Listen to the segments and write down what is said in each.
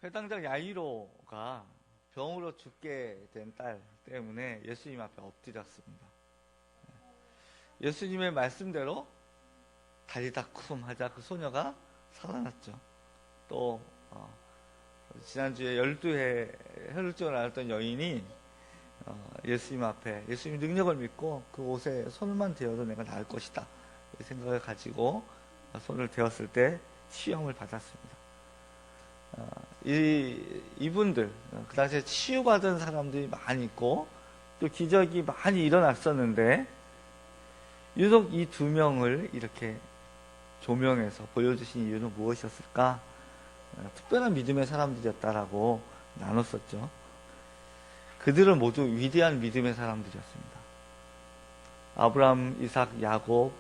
회당장 야이로가 병으로 죽게 된 딸 때문에 예수님 앞에 엎드렸습니다. 예수님의 말씀대로 다리다쿰 하자 그 소녀가 살아났죠. 또 지난주에 12해 혈루증을 앓았던 여인이 예수님 앞에 예수님 능력을 믿고 그 옷에 손만 대어도 내가 나을 것이다 이 생각을 가지고 손을 대었을 때 치유함을 받았습니다. 이분들 그 당시에 치유받은 사람들이 많이 있고 또 기적이 많이 일어났었는데 유독 이 두 명을 이렇게 조명해서 보여주신 이유는 무엇이었을까? 특별한 믿음의 사람들이었다라고 나눴었죠. 그들은 모두 위대한 믿음의 사람들이었습니다. 아브라함, 이삭, 야곱,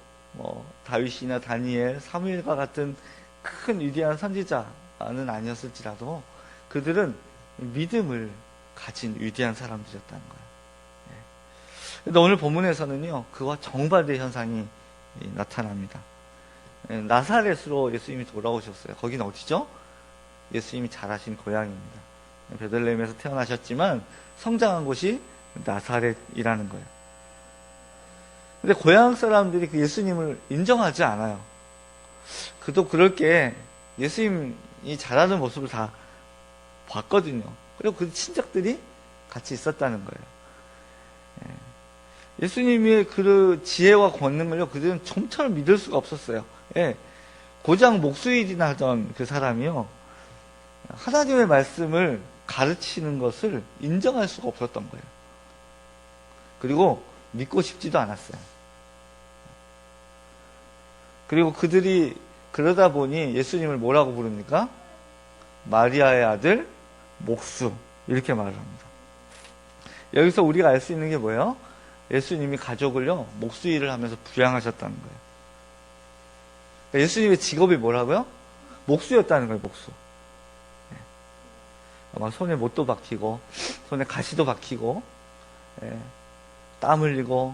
다윗이나 다니엘, 사무엘과 같은 큰 위대한 선지자는 아니었을지라도 그들은 믿음을 가진 위대한 사람들이었다는 거예요. 그런데 오늘 본문에서는요, 그와 정반대 현상이 나타납니다. 나사렛으로 예수님이 돌아오셨어요. 거긴 어디죠? 예수님이 자라신 고향입니다. 베들레헴에서 태어나셨지만 성장한 곳이 나사렛이라는 거예요. 근데 고향 사람들이 그 예수님을 인정하지 않아요. 그도 그럴 게 예수님이 자라는 모습을 다 봤거든요. 그리고 그 친척들이 같이 있었다는 거예요. 예수님의 그 지혜와 권능을요, 그들은 좀처럼 믿을 수가 없었어요. 고장 목수일이나 하던 그 사람이요, 하나님의 말씀을 가르치는 것을 인정할 수가 없었던 거예요. 그리고 믿고 싶지도 않았어요. 그리고 그들이 그러다 보니 예수님을 뭐라고 부릅니까? 마리아의 아들 목수 이렇게 말을 합니다. 여기서 우리가 알 수 있는 게 뭐예요? 예수님이 가족을요 목수 일을 하면서 부양하셨다는 거예요. 그러니까 예수님의 직업이 뭐라고요? 목수였다는 거예요. 목수. 아마 손에 못도 박히고 손에 가시도 박히고 땀 흘리고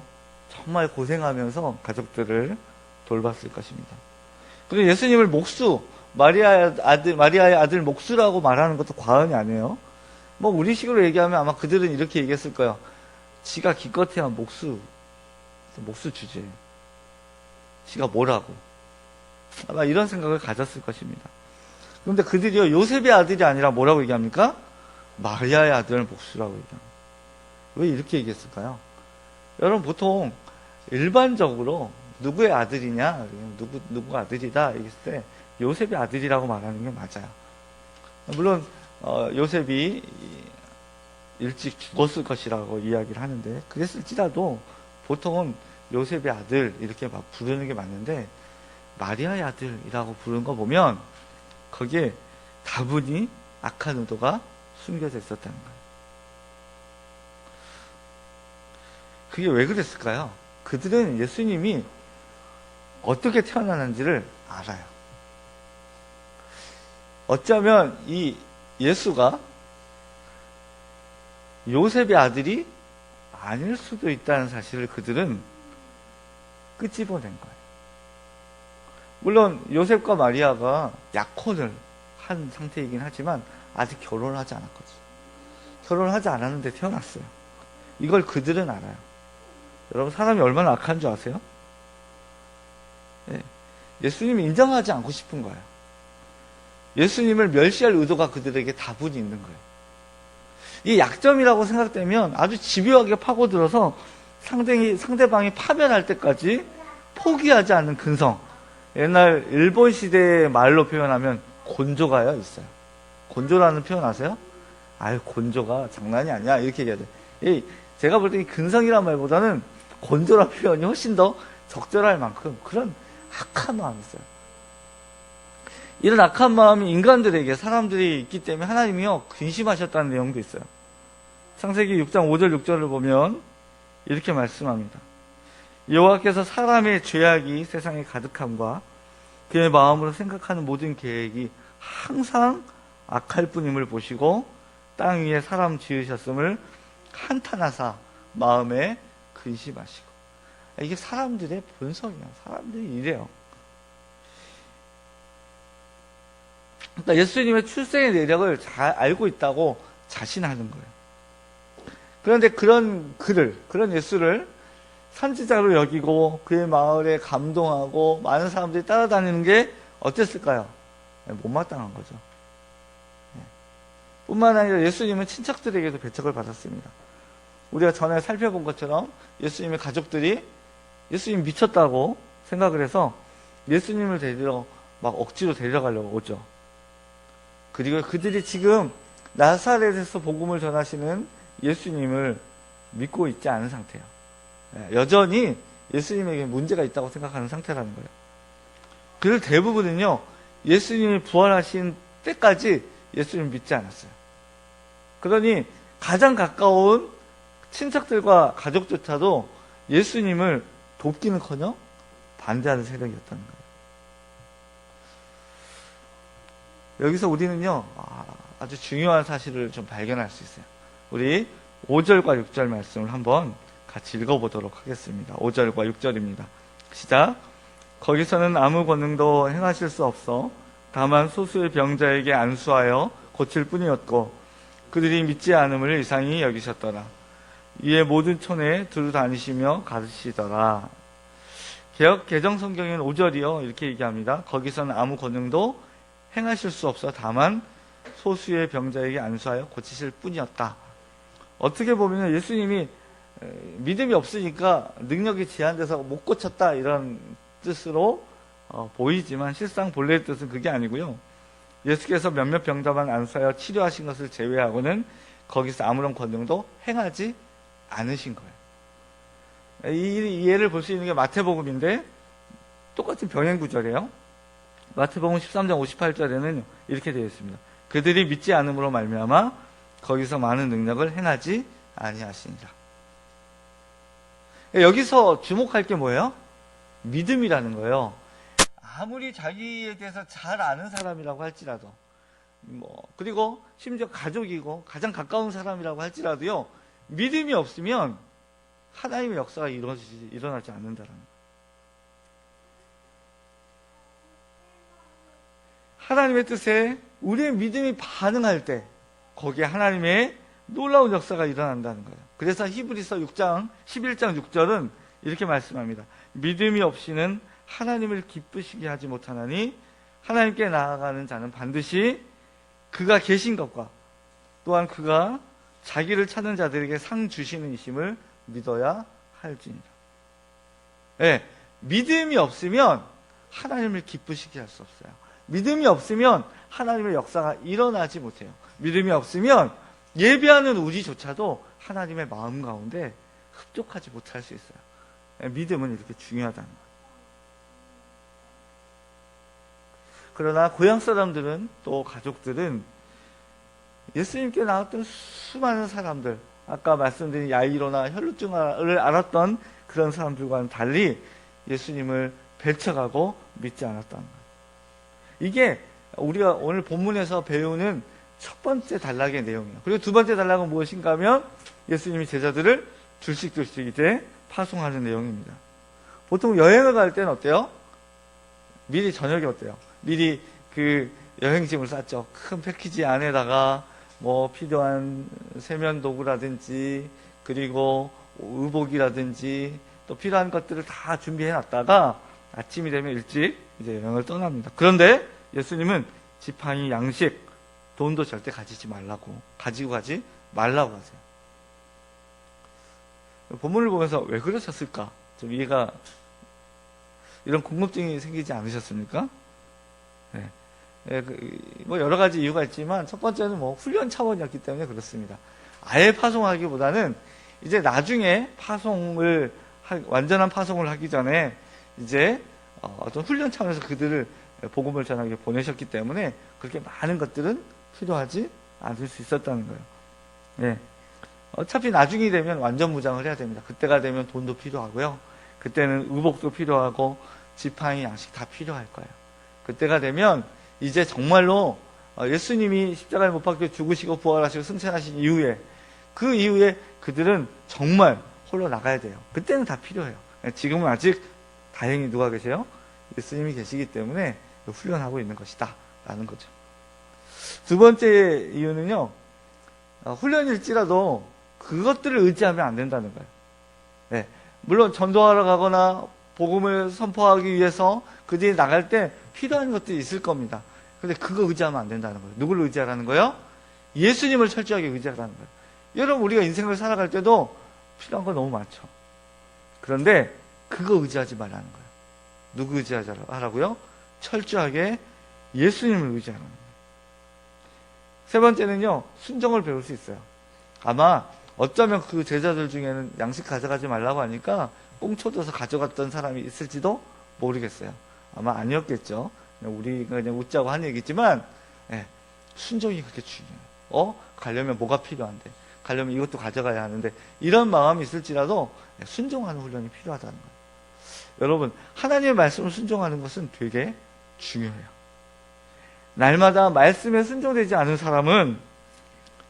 정말 고생하면서 가족들을 돌봤을 것입니다. 그리고 예수님을 목수, 마리아의 아들 목수라고 말하는 것도 과언이 아니에요. 우리식으로 얘기하면 아마 그들은 이렇게 얘기했을 거예요. 지가 기껏해야 목수 주제예요. 지가 뭐라고. 아마 이런 생각을 가졌을 것입니다. 그런데 그들이요, 요셉의 아들이 아니라 뭐라고 얘기합니까? 마리아의 아들 목수라고 얘기합니다. 왜 이렇게 얘기했을까요? 여러분, 보통 일반적으로 누구의 아들이냐, 누구 아들이다 얘기했을 때 요셉의 아들이라고 말하는 게 맞아요. 물론 요셉이 일찍 죽었을 것이라고 이야기를 하는데, 그랬을지라도 보통은 요셉의 아들 이렇게 막 부르는 게 맞는데, 마리아의 아들이라고 부르는 거 보면 거기에 다분히 악한 의도가 숨겨져 있었다는 거예요. 그게 왜 그랬을까요? 그들은 예수님이 어떻게 태어나는지를 알아요. 어쩌면 이 예수가 요셉의 아들이 아닐 수도 있다는 사실을 그들은 끄집어낸 거예요. 물론 요셉과 마리아가 약혼을 한 상태이긴 하지만 아직 결혼을 하지 않았거든요. 결혼을 하지 않았는데 태어났어요. 이걸 그들은 알아요. 여러분, 사람이 얼마나 악한 줄 아세요? 예수님이 인정하지 않고 싶은 거예요. 예수님을 멸시할 의도가 그들에게 다분히 있는 거예요. 이게 약점이라고 생각되면 아주 집요하게 파고들어서 상대방이 파면할 때까지 포기하지 않는 근성. 옛날 일본 시대의 말로 표현하면 곤조가요 있어요. 곤조라는 표현 아세요? 아유, 곤조가 장난이 아니야 이렇게 얘기해야 돼. 제가 볼 때 이 근성이란 말보다는 곤조라는 표현이 훨씬 더 적절할 만큼 그런 악한 마음이 있어요. 이런 악한 마음이 인간들에게, 사람들이 있기 때문에 하나님이요 근심하셨다는 내용도 있어요. 창세기 6장 5절 6절을 보면 이렇게 말씀합니다. 여호와께서 사람의 죄악이 세상에 가득함과 그의 마음으로 생각하는 모든 계획이 항상 악할 뿐임을 보시고 땅 위에 사람 지으셨음을 한탄하사 마음에 근심하시고. 이게 사람들의 본성이에요. 사람들이 이래요. 그러니까 예수님의 출생의 내력을 잘 알고 있다고 자신하는 거예요. 그런데 그런 예수를 선지자로 여기고 그의 마을에 감동하고 많은 사람들이 따라다니는 게 어땠을까요? 못마땅한 거죠. 뿐만 아니라 예수님은 친척들에게도 배척을 받았습니다. 우리가 전에 살펴본 것처럼 예수님의 가족들이 예수님 미쳤다고 생각을 해서 예수님을 데리러 막 억지로 데려가려고 오죠. 그리고 그들이 지금 나사렛에서 복음을 전하시는 예수님을 믿고 있지 않은 상태예요. 여전히 예수님에게 문제가 있다고 생각하는 상태라는 거예요. 그 대부분은요, 예수님이 부활하신 때까지 예수님을 믿지 않았어요. 그러니 가장 가까운 친척들과 가족조차도 예수님을 돕기는커녕 반대하는 세력이었다는 거예요. 여기서 우리는요, 아주 중요한 사실을 좀 발견할 수 있어요. 우리 5절과 6절 말씀을 한번 같이 읽어보도록 하겠습니다. 5절과 6절입니다. 시작. 거기서는 아무 권능도 행하실 수 없어 다만 소수의 병자에게 안수하여 고칠 뿐이었고 그들이 믿지 않음을 이상히 여기셨더라. 이에 모든 촌에 두루 다니시며 가르치시더라. 개역 개정 성경에는 5절이요 이렇게 얘기합니다. 거기서는 아무 권능도 행하실 수 없어 다만 소수의 병자에게 안수하여 고치실 뿐이었다. 어떻게 보면 예수님이 믿음이 없으니까 능력이 제한돼서 못 고쳤다 이런 뜻으로 보이지만 실상 본래의 뜻은 그게 아니고요. 예수께서 몇몇 병자만 안수하여 치료하신 것을 제외하고는 거기서 아무런 권능도 행하지 않으신 거예요. 이 예를 볼 수 있는 게 마태복음인데 똑같은 병행 구절이에요. 마태복음 13장 58절에는 이렇게 되어 있습니다. 그들이 믿지 않음으로 말미암아 거기서 많은 능력을 행하지 아니하시니라. 여기서 주목할 게 뭐예요? 믿음이라는 거예요. 아무리 자기에 대해서 잘 아는 사람이라고 할지라도 그리고 심지어 가족이고 가장 가까운 사람이라고 할지라도요, 믿음이 없으면 하나님의 역사가 일어나지 않는다는 거예요. 하나님의 뜻에 우리의 믿음이 반응할 때 거기에 하나님의 놀라운 역사가 일어난다는 거예요. 그래서 히브리서 6장 11장 6절은 이렇게 말씀합니다. 믿음이 없이는 하나님을 기쁘시게 하지 못하나니 하나님께 나아가는 자는 반드시 그가 계신 것과 또한 그가 자기를 찾는 자들에게 상 주시는 이심을 믿어야 할지니라. 네, 믿음이 없으면 하나님을 기쁘시게 할 수 없어요. 믿음이 없으면 하나님의 역사가 일어나지 못해요. 믿음이 없으면 예배하는 우리조차도 하나님의 마음 가운데 흡족하지 못할 수 있어요. 네, 믿음은 이렇게 중요하다는 거예요. 그러나 고향 사람들은 또 가족들은 예수님께 나왔던 수많은 사람들, 아까 말씀드린 야이로나 혈루증을 앓았던 그런 사람들과는 달리 예수님을 배척하고 믿지 않았다는 거예요. 이게 우리가 오늘 본문에서 배우는 첫 번째 단락의 내용이에요. 그리고 두 번째 단락은 무엇인가 하면 예수님이 제자들을 둘씩 이제 파송하는 내용입니다. 보통 여행을 갈 때는 어때요? 미리 저녁에 어때요? 미리 그 여행짐을 쌌죠. 큰 패키지 안에다가 필요한 세면 도구라든지 그리고 의복이라든지 또 필요한 것들을 다 준비해 놨다가 아침이 되면 일찍 이제 여행을 떠납니다. 그런데 예수님은 지팡이, 양식, 돈도 절대 가지고 가지 말라고 하세요. 본문을 보면서 왜 그러셨을까? 좀 이해가, 이런 궁금증이 생기지 않으셨습니까? 네. 여러 가지 이유가 있지만 첫 번째는 훈련 차원이었기 때문에 그렇습니다. 아예 파송하기보다는 이제 나중에 완전한 파송을 하기 전에 이제 어떤 훈련 차원에서 그들을 복음을 전하게 보내셨기 때문에 그렇게 많은 것들은 필요하지 않을 수 있었다는 거예요. 네. 어차피 나중이 되면 완전 무장을 해야 됩니다. 그때가 되면 돈도 필요하고요. 그때는 의복도 필요하고 지팡이, 양식 다 필요할 거예요. 그때가 되면 이제 정말로 예수님이 십자가에 못 박혀 죽으시고 부활하시고 승천하신 이후에 그 이후에 그들은 정말 홀로 나가야 돼요. 그때는 다 필요해요. 지금은 아직 다행히 누가 계세요? 예수님이 계시기 때문에 훈련하고 있는 것이다 라는 거죠. 두 번째 이유는요, 훈련일지라도 그것들을 의지하면 안 된다는 거예요. 네. 물론 전도하러 가거나 복음을 선포하기 위해서 그들이 나갈 때 필요한 것들이 있을 겁니다. 근데 그거 의지하면 안 된다는 거예요. 누구를 의지하라는 거예요? 예수님을 철저하게 의지하라는 거예요. 여러분, 우리가 인생을 살아갈 때도 필요한 거 너무 많죠. 그런데 그거 의지하지 말라는 거예요. 누구 의지하라고요? 철저하게 예수님을 의지하라는 거예요. 세 번째는요, 순종을 배울 수 있어요. 아마 어쩌면 그 제자들 중에는 양식 가져가지 말라고 하니까 꽁초 둬서 가져갔던 사람이 있을지도 모르겠어요. 아마 아니었겠죠. 우리가 그냥 웃자고 한 얘기지만, 예, 순종이 그렇게 중요해요. 가려면 뭐가 필요한데, 가려면 이것도 가져가야 하는데, 이런 마음이 있을지라도 순종하는 훈련이 필요하다는 거예요. 여러분, 하나님의 말씀을 순종하는 것은 되게 중요해요. 날마다 말씀에 순종되지 않은 사람은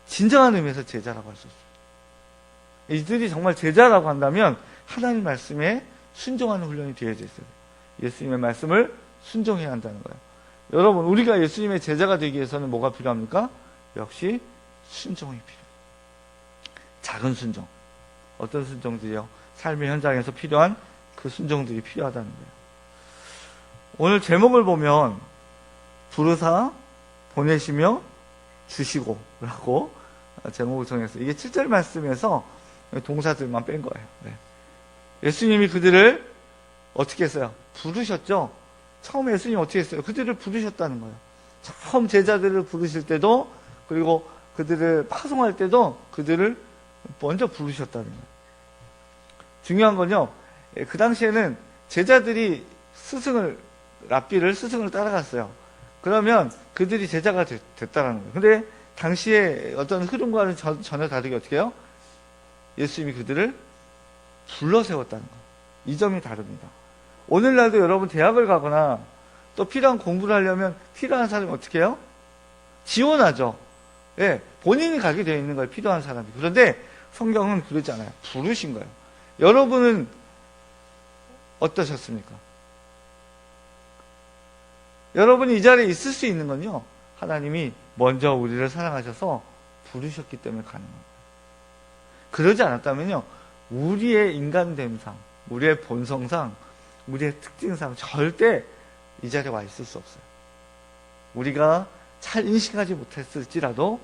진정한 의미에서 제자라고 할 수 없어요. 이들이 정말 제자라고 한다면 하나님 말씀에 순종하는 훈련이 되어져 있어요. 예수님의 말씀을 순종해야 한다는 거예요. 여러분, 우리가 예수님의 제자가 되기 위해서는 뭐가 필요합니까? 역시 순종이 필요해요. 작은 순종. 어떤 순종들이요? 삶의 현장에서 필요한 그 순종들이 필요하다는 거예요. 오늘 제목을 보면 부르사 보내시며 주시고 라고 제목을 정했어요. 이게 7절 말씀에서 동사들만 뺀 거예요. 네. 예수님이 그들을 어떻게 했어요? 부르셨죠? 처음에 예수님이 어떻게 했어요? 그들을 부르셨다는 거예요. 처음 제자들을 부르실 때도, 그리고 그들을 파송할 때도 그들을 먼저 부르셨다는 거예요. 중요한 건요, 그 당시에는 제자들이 랍비를 스승을 따라갔어요. 그러면 그들이 제자가 됐다는 거예요. 근데 당시에 어떤 흐름과는 전혀 다르게 어떻게 해요? 예수님이 그들을 불러 세웠다는 거예요. 이 점이 다릅니다. 오늘날도 여러분 대학을 가거나 또 필요한 공부를 하려면 필요한 사람이 어떻게 해요? 지원하죠. 예, 본인이 가게 되어 있는 거예요. 필요한 사람이. 그런데 성경은 그러지 않아요. 부르신 거예요. 여러분은 어떠셨습니까? 여러분이 이 자리에 있을 수 있는 건요, 하나님이 먼저 우리를 사랑하셔서 부르셨기 때문에 가능한 거예요. 그러지 않았다면요, 우리의 인간됨상, 우리의 본성상, 우리의 특징상 절대 이 자리에 와 있을 수 없어요. 우리가 잘 인식하지 못했을지라도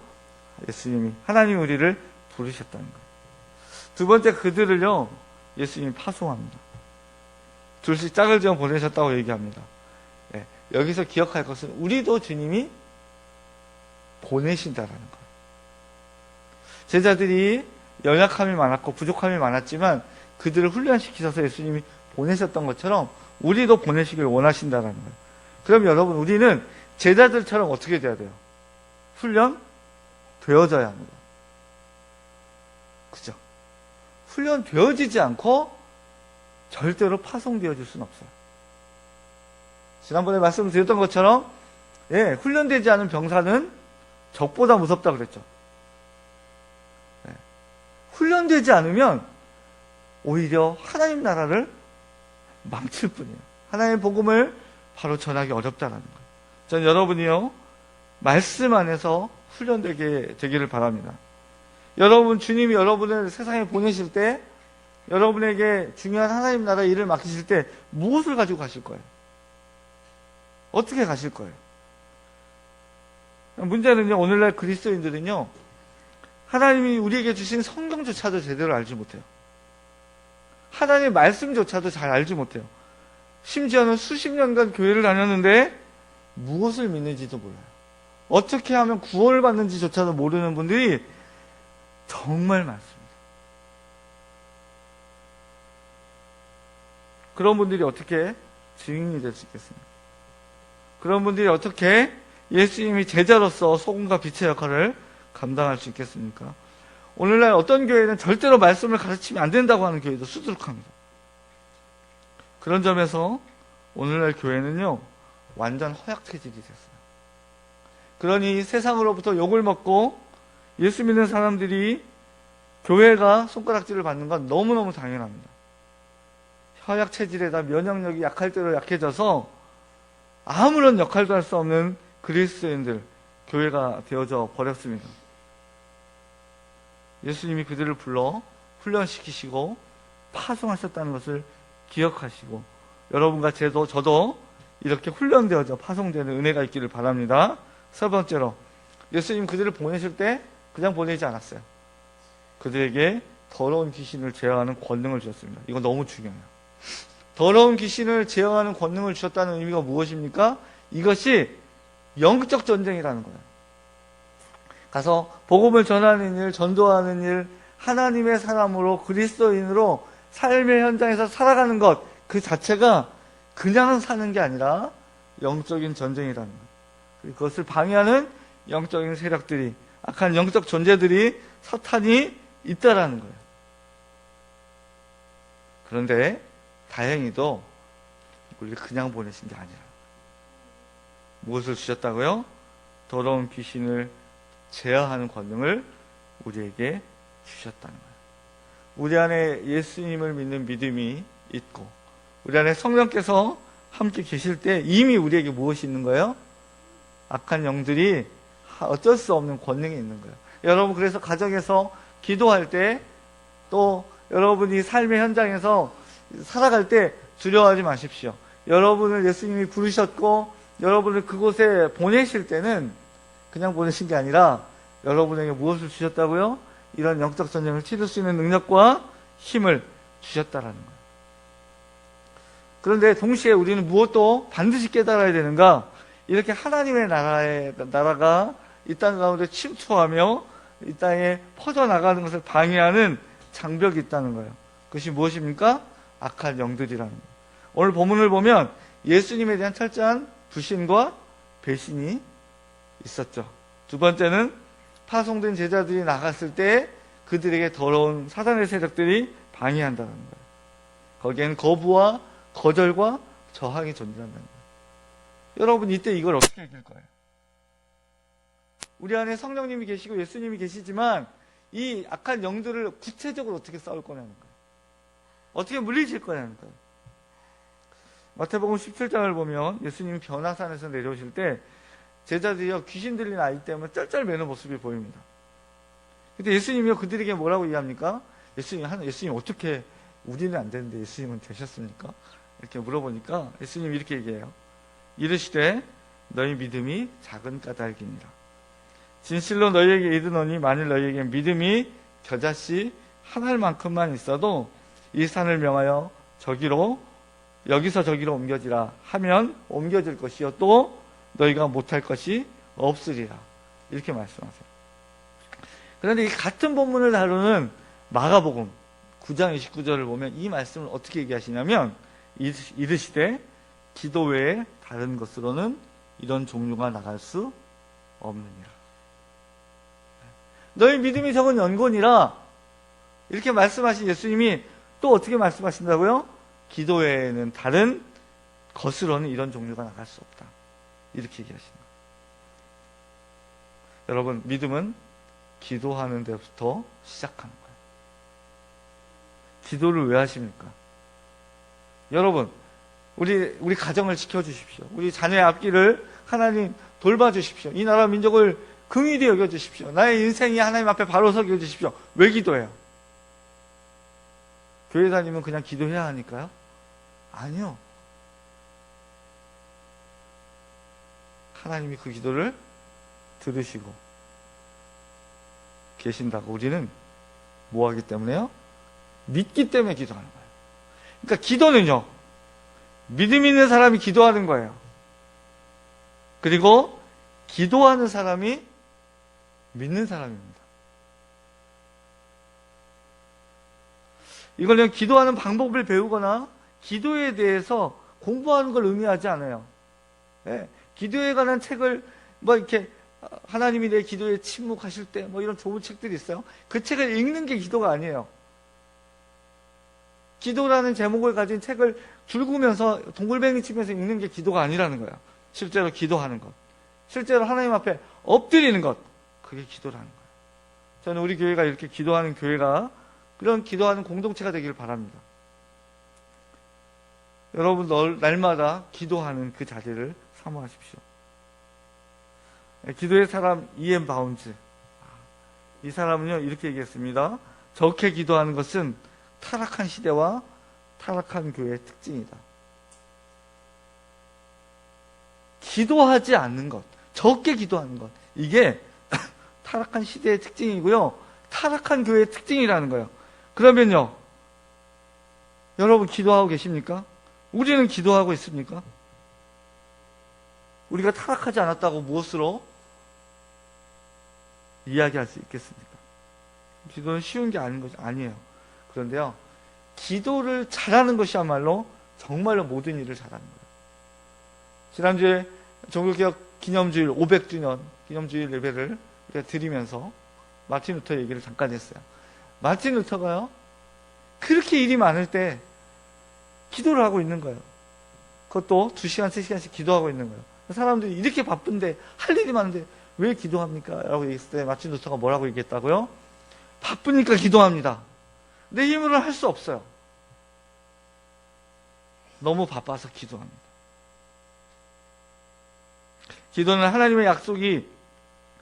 예수님이, 하나님이 우리를 부르셨다는 거예요. 두 번째, 그들을요, 예수님이 파송합니다. 둘씩 짝을 지어 보내셨다고 얘기합니다. 네, 여기서 기억할 것은 우리도 주님이 보내신다라는 거예요. 제자들이 연약함이 많았고 부족함이 많았지만 그들을 훈련시키셔서 예수님이 보내셨던 것처럼 우리도 보내시길 원하신다라는 거예요. 그럼 여러분, 우리는 제자들처럼 어떻게 돼야 돼요? 훈련 되어져야 합니다. 그죠? 훈련 되어지지 않고 절대로 파송되어질 수는 없어요. 지난번에 말씀드렸던 것처럼, 예, 훈련되지 않은 병사는 적보다 무섭다 그랬죠. 예, 훈련되지 않으면 오히려 하나님 나라를 망칠 뿐이에요. 하나님의 복음을 바로 전하기 어렵다는 거예요. 전 여러분이요, 말씀 안에서 훈련되게 되기를 바랍니다. 여러분, 주님이 여러분을 세상에 보내실 때, 여러분에게 중요한 하나님 나라 일을 맡기실 때 무엇을 가지고 가실 거예요? 어떻게 가실 거예요? 문제는요, 오늘날 그리스도인들은요, 하나님이 우리에게 주신 성경조차도 제대로 알지 못해요. 하나님의 말씀조차도 잘 알지 못해요. 심지어는 수십 년간 교회를 다녔는데 무엇을 믿는지도 몰라요. 어떻게 하면 구원을 받는지조차도 모르는 분들이 정말 많습니다. 그런 분들이 어떻게 증인이 될 수 있겠습니까? 그런 분들이 어떻게 예수님이 제자로서 소금과 빛의 역할을 감당할 수 있겠습니까? 오늘날 어떤 교회는 절대로 말씀을 가르치면 안 된다고 하는 교회도 수두룩합니다. 그런 점에서 오늘날 교회는요, 완전 허약 체질이 됐어요. 그러니 세상으로부터 욕을 먹고 예수 믿는 사람들이 교회가 손가락질을 받는 건 너무너무 당연합니다. 허약 체질에다 면역력이 약할 대로 약해져서 아무런 역할도 할 수 없는 그리스도인들, 교회가 되어져 버렸습니다. 예수님이 그들을 불러 훈련시키시고 파송하셨다는 것을 기억하시고, 여러분과 저도 이렇게 훈련되어져 파송되는 은혜가 있기를 바랍니다. 세 번째로, 예수님 그들을 보내실 때 그냥 보내지 않았어요. 그들에게 더러운 귀신을 제어하는 권능을 주셨습니다. 이거 너무 중요해요. 더러운 귀신을 제어하는 권능을 주셨다는 의미가 무엇입니까? 이것이 영적 전쟁이라는 거예요. 가서 복음을 전하는 일, 전도하는 일, 하나님의 사람으로 그리스도인으로 삶의 현장에서 살아가는 것, 그 자체가 그냥 사는 게 아니라 영적인 전쟁이라는 거예요. 그것을 방해하는 영적인 세력들이, 악한 영적 존재들이, 사탄이 있다라는 거예요. 그런데 다행히도 우리를 그냥 보내신 게 아니라 무엇을 주셨다고요? 더러운 귀신을 제어하는 권능을 우리에게 주셨다는 거예요. 우리 안에 예수님을 믿는 믿음이 있고 우리 안에 성령께서 함께 계실 때 이미 우리에게 무엇이 있는 거예요? 악한 영들이 어쩔 수 없는 권능이 있는 거예요. 여러분, 그래서 가정에서 기도할 때, 또 여러분이 삶의 현장에서 살아갈 때 두려워하지 마십시오. 여러분을 예수님이 부르셨고 여러분을 그곳에 보내실 때는 그냥 보내신 게 아니라 여러분에게 무엇을 주셨다고요? 이런 영적 전쟁을 치를 수 있는 능력과 힘을 주셨다라는 거예요. 그런데 동시에 우리는 무엇도 반드시 깨달아야 되는가? 이렇게 하나님의 나라가 이 땅 가운데 침투하며 이 땅에 퍼져나가는 것을 방해하는 장벽이 있다는 거예요. 그것이 무엇입니까? 악한 영들이라는 거예요. 오늘 본문을 보면 예수님에 대한 철저한 불신과 배신이 있었죠. 두 번째는 파송된 제자들이 나갔을 때 그들에게 더러운 사단의 세력들이 방해한다는 거예요. 거기에는 거부와 거절과 저항이 존재한다는 거예요. 여러분, 이때 이걸 어떻게 이길 거예요? 우리 안에 성령님이 계시고 예수님이 계시지만 이 악한 영들을 구체적으로 어떻게 싸울 거냐는 거예요. 어떻게 물리칠 거냐는 거예요. 마태복음 17장을 보면 예수님이 변화산에서 내려오실 때 제자들이요, 귀신 들린 아이 때문에 쩔쩔매는 모습이 보입니다. 근데 예수님이요, 그들에게 뭐라고 얘기합니까? 예수님 어떻게, 우리는 안 되는데 예수님은 되셨습니까? 이렇게 물어보니까 예수님이 이렇게 얘기해요. 이르시되 너희 믿음이 작은 까닭이니라. 진실로 너희에게 이르노니 만일 너희에게 믿음이 겨자씨 한 알만큼만 있어도 이 산을 명하여 여기서 저기로 옮겨지라 하면 옮겨질 것이요 또 너희가 못할 것이 없으리라. 이렇게 말씀하세요. 그런데 이 같은 본문을 다루는 마가복음 9장 29절을 보면 이 말씀을 어떻게 얘기하시냐면 이르시되 기도 외에 다른 것으로는 이런 종류가 나갈 수 없느니라. 너희 믿음이 적은 연곤이라 이렇게 말씀하신 예수님이 또 어떻게 말씀하신다고요? 기도 외에는 다른 것으로는 이런 종류가 나갈 수 없다. 이렇게 얘기하시는 거예요. 여러분, 믿음은 기도하는 데부터 시작하는 거예요. 기도를 왜 하십니까? 여러분, 우리 가정을 지켜주십시오. 우리 자녀의 앞길을 하나님 돌봐주십시오. 이 나라 민족을 긍휼히 여겨주십시오. 나의 인생이 하나님 앞에 바로 서게 해주십시오. 왜 기도해요? 교회 다니면 그냥 기도해야 하니까요? 아니요. 하나님이 그 기도를 들으시고 계신다고 우리는 뭐 하기 때문에요? 믿기 때문에 기도하는 거예요. 그러니까 기도는요, 믿음 있는 사람이 기도하는 거예요. 그리고 기도하는 사람이 믿는 사람입니다. 이걸 그냥 기도하는 방법을 배우거나 기도에 대해서 공부하는 걸 의미하지 않아요. 네. 기도에 관한 책을 이렇게 하나님이 내 기도에 침묵하실 때 이런 좋은 책들이 있어요. 그 책을 읽는 게 기도가 아니에요. 기도라는 제목을 가진 책을 줄구면서 동글뱅이 치면서 읽는 게 기도가 아니라는 거예요. 실제로 기도하는 것, 실제로 하나님 앞에 엎드리는 것, 그게 기도라는 거예요. 저는 우리 교회가 이렇게 기도하는 교회가 그런 기도하는 공동체가 되기를 바랍니다. 여러분 날마다 기도하는 그 자리를 사모하십시오. 기도의 사람 E.M. 바운즈. 이 사람은요, 이렇게 얘기했습니다. 적게 기도하는 것은 타락한 시대와 타락한 교회의 특징이다. 기도하지 않는 것, 적게 기도하는 것, 이게 타락한 시대의 특징이고요, 타락한 교회의 특징이라는 거예요. 그러면요, 여러분 기도하고 계십니까? 우리는 기도하고 있습니까? 우리가 타락하지 않았다고 무엇으로 이야기할 수 있겠습니까? 기도는 쉬운 게 아니에요. 그런데요, 기도를 잘하는 것이야말로 정말로 모든 일을 잘하는 거예요. 지난주에 종교개혁 기념주일 500주년 기념주일 예배를 우리가 드리면서 마틴 루터 얘기를 잠깐 했어요. 마틴 루터가요, 그렇게 일이 많을 때 기도를 하고 있는 거예요. 그것도 2시간, 3시간씩 기도하고 있는 거예요. 사람들이 이렇게 바쁜데 할 일이 많은데 왜 기도합니까? 라고 얘기했을 때 마틴 루터가 뭐라고 얘기했다고요? 바쁘니까 기도합니다. 내 힘으로는 할 수 없어요. 너무 바빠서 기도합니다. 기도는 하나님의 약속이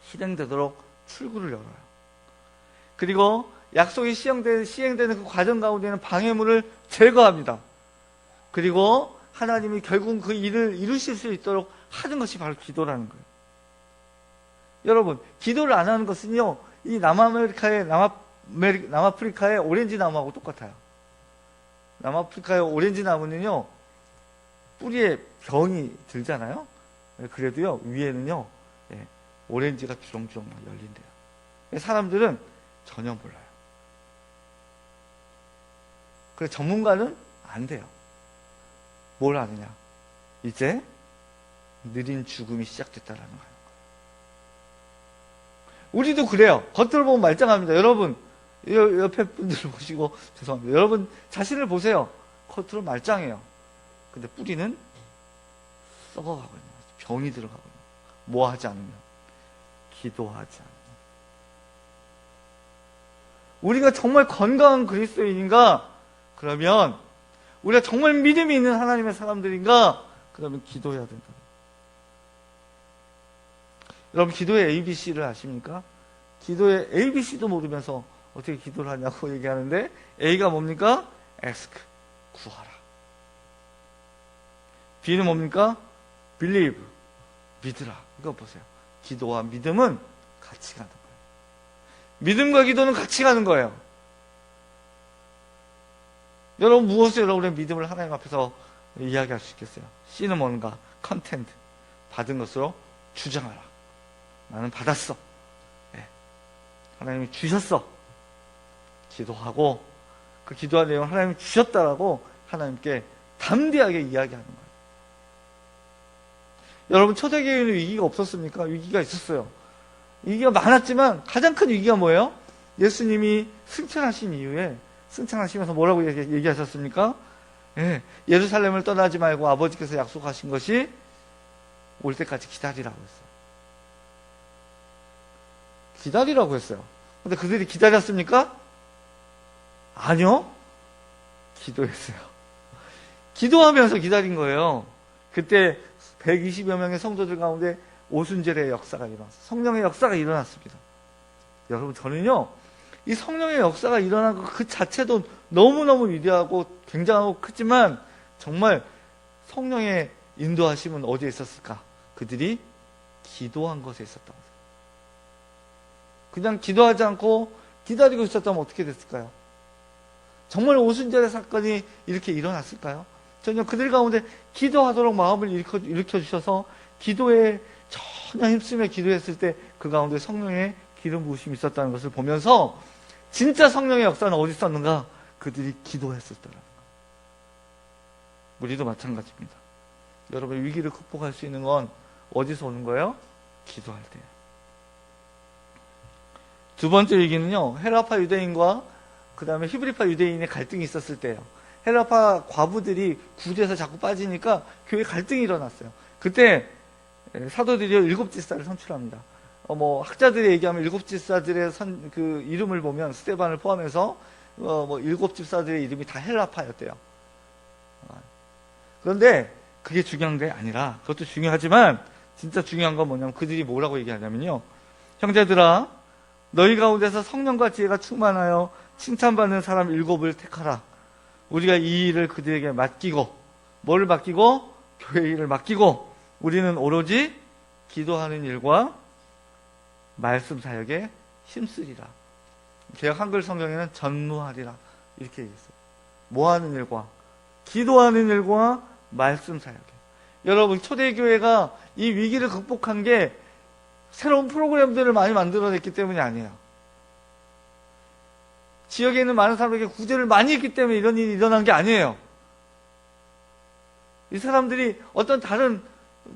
실행되도록 출구를 열어요. 그리고 약속이 시행되는 그 과정 가운데는 방해물을 제거합니다. 그리고 하나님이 결국 그 일을 이루실 수 있도록 하는 것이 바로 기도라는 거예요. 여러분, 기도를 안 하는 것은요, 이 남아프리카의 오렌지 나무하고 똑같아요. 남아프리카의 오렌지 나무는요, 뿌리에 병이 들잖아요. 그래도요, 위에는요, 오렌지가 주렁주렁 열린대요. 사람들은 전혀 몰라요. 그래서 전문가는 안 돼요. 뭘 아느냐? 이제 느린 죽음이 시작됐다라는 거예요. 우리도 그래요. 겉으로 보면 말짱합니다. 여러분, 옆에 분들을 보시고 죄송합니다. 여러분 자신을 보세요. 겉으로 말짱해요. 근데 뿌리는 썩어가고 있는 거죠. 병이 들어가고 있는 거예요. 뭐 하지 않으면? 기도하지 않으면. 우리가 정말 건강한 그리스도인인가? 그러면 우리가 정말 믿음이 있는 하나님의 사람들인가? 그러면 기도해야 된다. 여러분, 기도의 ABC를 아십니까? 기도의 ABC도 모르면서 어떻게 기도를 하냐고 얘기하는데, A가 뭡니까? ask, 구하라. B는 뭡니까? believe, 믿으라. 이거 보세요. 기도와 믿음은 같이 가는 거예요. 믿음과 기도는 같이 가는 거예요. 여러분, 무엇을 여러분의 믿음을 하나님 앞에서 이야기할 수 있겠어요? C는 뭔가? 컨텐트. 받은 것으로 주장하라. 나는 받았어. 네. 하나님이 주셨어. 기도하고 그 기도한 내용을 하나님이 주셨다라고 하나님께 담대하게 이야기하는 거예요. 여러분, 초대교회는 위기가 없었습니까? 위기가 있었어요. 위기가 많았지만 가장 큰 위기가 뭐예요? 예수님이 승천하신 이후에 승천하시면서 뭐라고 얘기하셨습니까? 예루살렘을 떠나지 말고 아버지께서 약속하신 것이 올 때까지 기다리라고 했어요. 기다리라고 했어요. 근데 그들이 기다렸습니까? 아니요. 기도했어요. 기도하면서 기다린 거예요. 그때 120여 명의 성도들 가운데 오순절의 역사가 일어났어요. 성령의 역사가 일어났습니다. 여러분, 저는요, 이 성령의 역사가 일어난 것 그 자체도 너무너무 위대하고 굉장하고 크지만 정말 성령의 인도하심은 어디에 있었을까? 그들이 기도한 것에 있었다고. 그냥 기도하지 않고 기다리고 있었다면 어떻게 됐을까요? 정말 오순절의 사건이 이렇게 일어났을까요? 전혀 그들 가운데 기도하도록 마음을 일으켜 주셔서 기도에 전혀 힘쓰며 기도했을 때 그 가운데 성령의 기름 부으심이 있었다는 것을 보면서 진짜 성령의 역사는 어디 있었는가? 그들이 기도했었다는 것. 우리도 마찬가지입니다. 여러분, 위기를 극복할 수 있는 건 어디서 오는 거예요? 기도할 때예요. 두 번째 위기는요, 헬라파 유대인과 그 다음에 히브리파 유대인의 갈등이 있었을 때예요. 헬라파 과부들이 구제에서 자꾸 빠지니까 교회 갈등이 일어났어요. 그때 사도들이 7집사를 선출합니다. 학자들이 얘기하면 7집사들의 그 이름을 보면 스데반을 포함해서 7집사들의 이름이 다 헬라파였대요. 그런데 그게 중요한 게 아니라, 그것도 중요하지만 진짜 중요한 건 뭐냐면 그들이 뭐라고 얘기하냐면요. 형제들아, 너희 가운데서 성령과 지혜가 충만하여 칭찬받는 사람 7을 택하라. 우리가 이 일을 그들에게 맡기고, 뭐를 맡기고? 교회 일을 맡기고, 우리는 오로지 기도하는 일과 말씀 사역에 힘쓰리라. 개역 한글 성경에는 전무하리라 이렇게 얘기했어요. 뭐 하는 일과? 기도하는 일과 말씀 사역에. 여러분, 초대교회가 이 위기를 극복한 게 새로운 프로그램들을 많이 만들어냈기 때문이 아니에요. 지역에 있는 많은 사람에게 구제를 많이 했기 때문에 이런 일이 일어난 게 아니에요. 이 사람들이 어떤 다른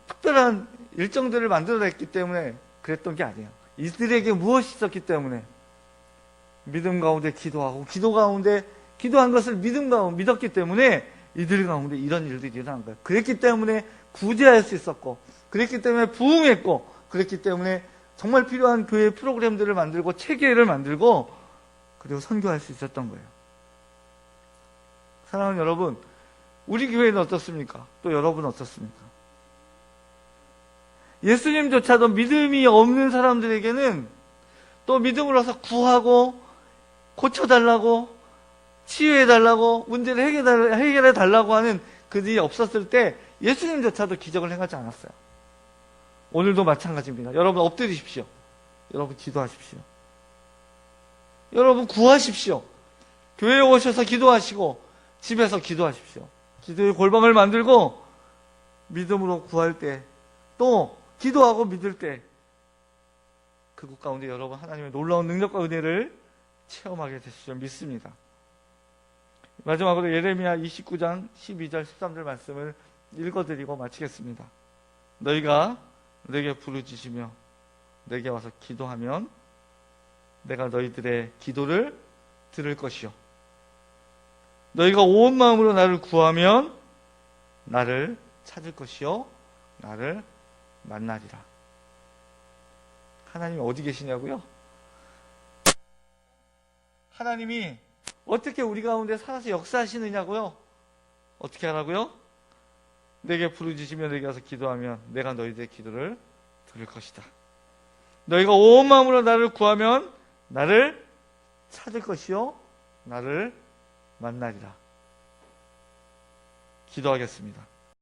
특별한 일정들을 만들어냈기 때문에 그랬던 게 아니에요. 이들에게 무엇이 있었기 때문에 믿음 가운데 기도하고 기도 가운데 기도한 것을 믿었기 때문에 이들 가운데 이런 일들이 일어난 거예요. 그랬기 때문에 구제할 수 있었고, 그랬기 때문에 부흥했고, 그랬기 때문에 정말 필요한 교회 프로그램들을 만들고 체계를 만들고 그리고 선교할 수 있었던 거예요. 사랑하는 여러분, 우리 교회는 어떻습니까? 또 여러분은 어떻습니까? 예수님조차도 믿음이 없는 사람들에게는 또 믿음으로서 구하고 고쳐달라고 치유해달라고 문제를 해결해달라고 하는 그들이 없었을 때 예수님조차도 기적을 행하지 않았어요. 오늘도 마찬가지입니다. 여러분 엎드리십시오. 여러분 기도하십시오. 여러분 구하십시오. 교회에 오셔서 기도하시고 집에서 기도하십시오. 기도의 골방을 만들고 믿음으로 구할 때 또 기도하고 믿을 때 그곳 가운데 여러분 하나님의 놀라운 능력과 은혜를 체험하게 되실 줄 믿습니다. 마지막으로 예레미야 29장 12절 13절 말씀을 읽어드리고 마치겠습니다. 너희가 내게 부르짖으며 내게 와서 기도하면 내가 너희들의 기도를 들을 것이요 너희가 온 마음으로 나를 구하면 나를 찾을 것이요 나를 만나리라. 하나님이 어디 계시냐고요? 하나님이 어떻게 우리 가운데 살아서 역사하시느냐고요? 어떻게 하라고요? 내게 부르짖으며 내게 와서 기도하면 내가 너희들의 기도를 들을 것이다. 너희가 온 마음으로 나를 구하면 나를 찾을 것이요 나를 만나리라. 기도하겠습니다.